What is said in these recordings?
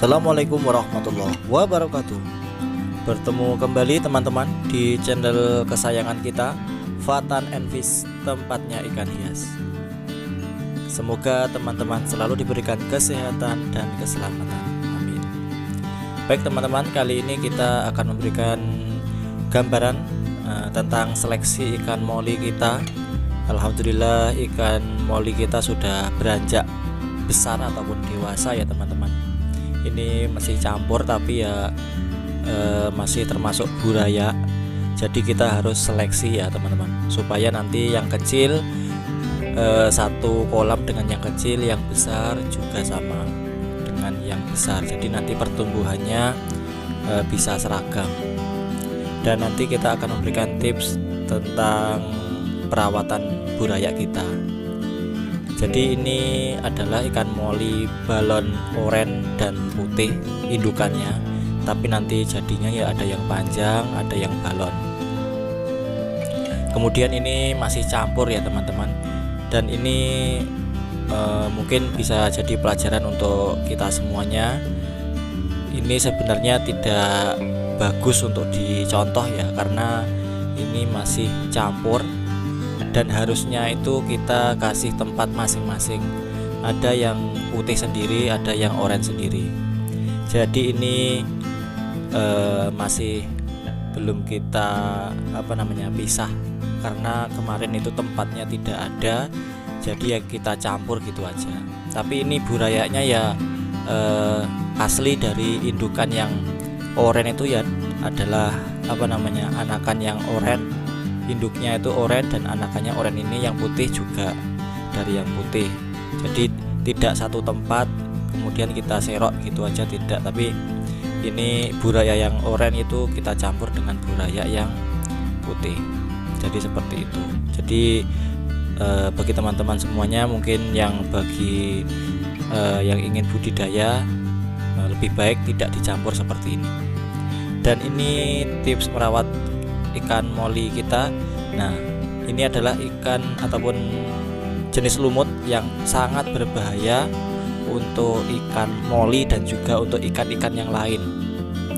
Assalamualaikum warahmatullahi wabarakatuh. Bertemu kembali teman-teman di channel kesayangan kita, Fatan and Fish, tempatnya ikan hias. Semoga teman-teman selalu diberikan kesehatan dan keselamatan. Amin. Baik teman-teman, kali ini kita akan memberikan gambaran tentang seleksi ikan moli kita. Alhamdulillah ikan moli kita sudah beranjak besar ataupun dewasa ya teman-teman. Ini masih campur tapi ya masih termasuk buraya. Jadi kita harus seleksi ya teman-teman, supaya nanti yang kecil satu kolam dengan yang kecil, yang besar juga sama dengan yang besar. Jadi nanti pertumbuhannya bisa seragam. Dan nanti kita akan memberikan tips tentang perawatan buraya kita. Jadi ini adalah ikan moli balon oranye dan putih indukannya, tapi nanti jadinya ya ada yang panjang, ada yang balon. Kemudian ini masih campur ya teman-teman, dan ini mungkin bisa jadi pelajaran untuk kita semuanya. Ini sebenarnya tidak bagus untuk dicontoh ya, karena ini masih campur. Dan harusnya itu kita kasih tempat masing-masing. Ada yang putih sendiri, ada yang oranye sendiri. Jadi ini masih belum kita pisah, karena kemarin itu tempatnya tidak ada. Jadi ya kita campur gitu aja. Tapi ini burayanya ya asli dari indukan yang oranye itu ya adalah anakan yang oranye. Induknya itu oranye dan anakannya oranye, ini yang putih juga dari yang putih. Jadi tidak satu tempat kemudian kita serok gitu aja, tidak, tapi ini buraya yang oranye itu kita campur dengan buraya yang putih. Jadi seperti itu. Jadi bagi teman-teman semuanya, mungkin yang bagi yang ingin budidaya lebih baik tidak dicampur seperti ini. Dan ini tips merawat ikan moli kita. Nah, ini adalah ikan ataupun jenis lumut yang sangat berbahaya untuk ikan moli dan juga untuk ikan-ikan yang lain.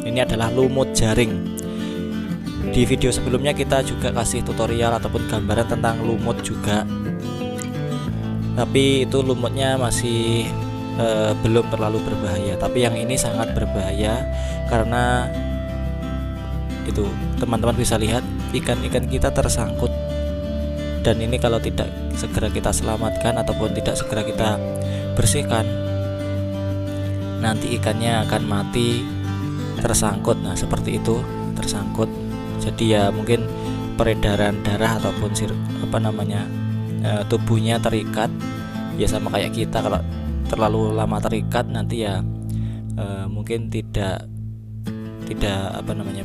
Ini adalah lumut jaring. Di video sebelumnya kita juga kasih tutorial ataupun gambaran tentang lumut juga, tapi itu lumutnya masih belum terlalu berbahaya. Tapi yang ini sangat berbahaya, karena itu teman-teman bisa lihat ikan-ikan kita tersangkut, dan ini kalau tidak segera kita selamatkan ataupun tidak segera kita bersihkan, nanti ikannya akan mati tersangkut. Nah seperti itu, tersangkut. Jadi ya mungkin peredaran darah ataupun tubuhnya terikat ya, sama kayak kita. Kalau terlalu lama terikat nanti ya mungkin tidak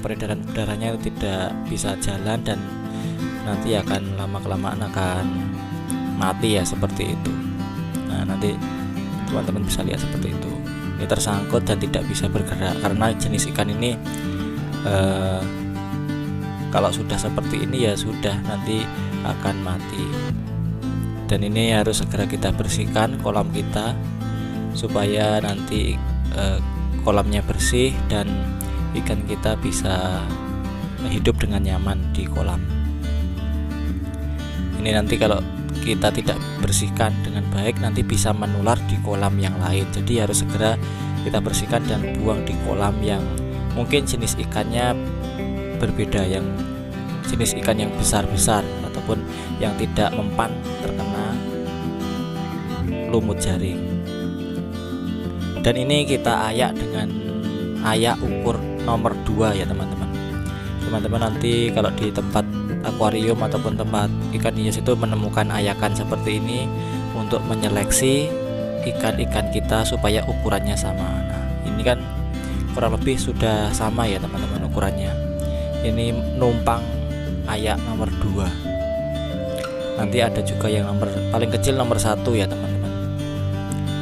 peredaran darahnya tidak bisa jalan, dan nanti akan lama-kelamaan akan mati ya, seperti itu. Nah nanti teman-teman bisa lihat seperti itu. Ini tersangkut dan tidak bisa bergerak, karena jenis ikan ini kalau sudah seperti ini ya sudah, nanti akan mati. Dan ini harus segera kita bersihkan kolam kita, supaya nanti kolamnya bersih dan ikan kita bisa hidup dengan nyaman di kolam. Ini nanti kalau kita tidak bersihkan dengan baik, nanti bisa menular di kolam yang lain. Jadi harus segera kita bersihkan dan buang di kolam yang mungkin jenis ikannya berbeda, yang jenis ikan yang besar-besar ataupun yang tidak mempan terkena lumut jaring. Dan ini kita ayak dengan ayak ukur nomor 2 ya teman-teman. Teman-teman nanti kalau di tempat akuarium ataupun tempat ikan hias itu menemukan ayakan seperti ini untuk menyeleksi ikan-ikan kita supaya ukurannya sama. Nah ini kan kurang lebih sudah sama ya teman-teman ukurannya. Ini numpang ayak nomor 2. Nanti ada juga yang paling kecil nomor 1 ya teman-teman.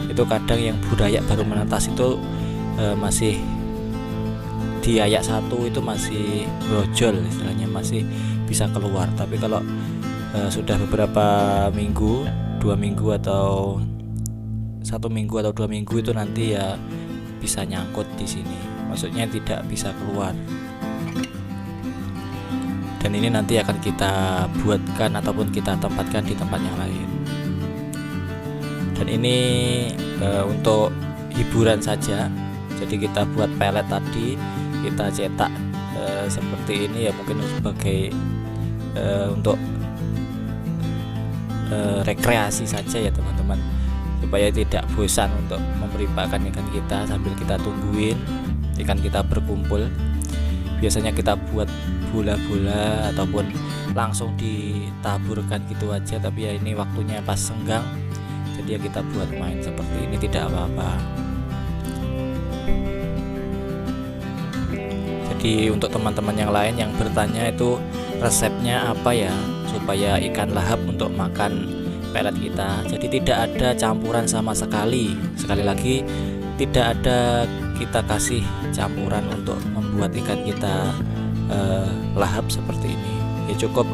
Itu kadang yang buraya baru menetas itu masih di ayak 1 itu masih brojol, istilahnya masih bisa keluar. Tapi kalau sudah beberapa minggu, 2 minggu atau 1 minggu atau 2 minggu, itu nanti ya bisa nyangkut di sini, maksudnya tidak bisa keluar. Dan ini nanti akan kita buatkan ataupun kita tempatkan di tempat yang lain. Dan ini untuk hiburan saja. Jadi kita buat pelet tadi, kita cetak seperti ini ya, mungkin sebagai untuk rekreasi saja ya teman-teman, supaya tidak bosan untuk memberi pakan ikan kita sambil kita tungguin ikan kita berkumpul. Biasanya kita buat bola-bola ataupun langsung ditaburkan gitu aja, tapi ya ini waktunya pas senggang, jadi ya kita buat main seperti ini, tidak apa-apa. Jadi untuk teman-teman yang lain yang bertanya itu resepnya apa ya supaya ikan lahap untuk makan pelet kita, jadi tidak ada campuran sama sekali. Sekali lagi, tidak ada kita kasih campuran untuk membuat ikan kita lahap seperti ini. Ya cukup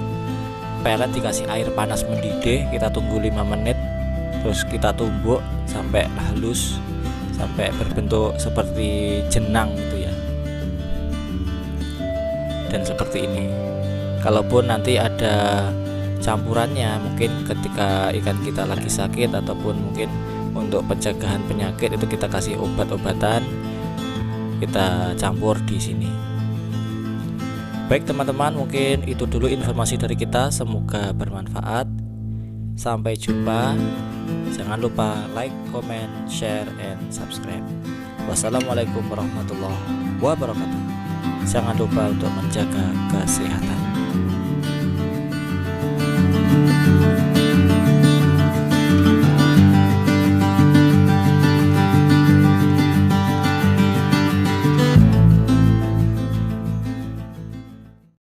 pelet dikasih air panas mendidih, kita tunggu 5 menit, terus kita tumbuk sampai halus, sampai berbentuk seperti jenang gitu ya. Dan seperti ini. Kalaupun nanti ada campurannya, mungkin ketika ikan kita lagi sakit ataupun mungkin untuk pencegahan penyakit, itu kita kasih obat-obatan, kita campur di sini. Baik teman-teman, mungkin itu dulu informasi dari kita, semoga bermanfaat. Sampai jumpa. Jangan lupa like, comment, share, and subscribe. Wassalamualaikum warahmatullahi wabarakatuh. Jangan lupa untuk menjaga kesehatan.